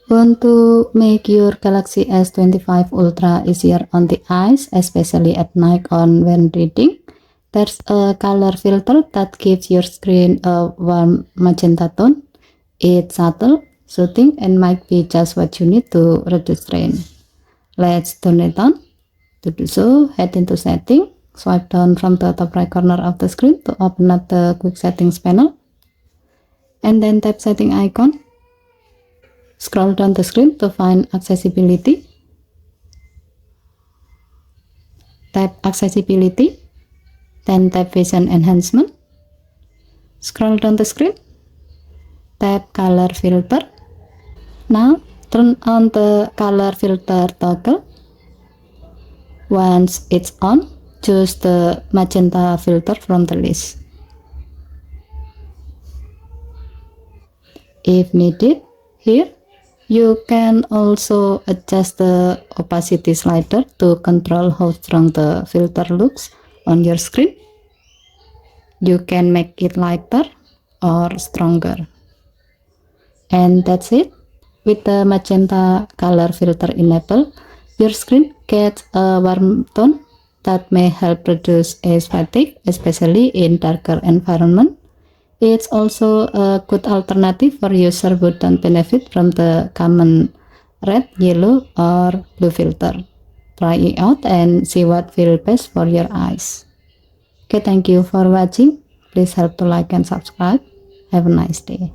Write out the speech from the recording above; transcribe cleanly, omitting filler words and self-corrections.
Want to make your Galaxy S25 Ultra easier on the eyes, especially at night on when reading? There's a color filter that gives your screen a warm magenta tone. It's subtle, soothing, and might be just what you need to reduce strain. Let's turn it on. To do so, head into Setting, swipe down from the top right corner of the screen to open up the Quick Settings panel, and then tap Setting icon. Scroll down the screen to find Accessibility. Tap Accessibility, then tap Vision Enhancement. Scroll down the screen, tap Color Filter. Now turn on the color filter toggle. Once it's on, choose the magenta filter from the list. If needed, here you can also adjust the opacity slider to control how strong the filter looks on your screen. You can make it lighter or stronger. And that's it. With the magenta color filter enabled, your screen gets a warm tone that may help reduce eye fatigue, especially in darker environments. It's also a good alternative for users who don't benefit from the common red, yellow, or blue filter. Try it out and see what feels best for your eyes. Okay, thank you for watching. Please help to like and subscribe. Have a nice day.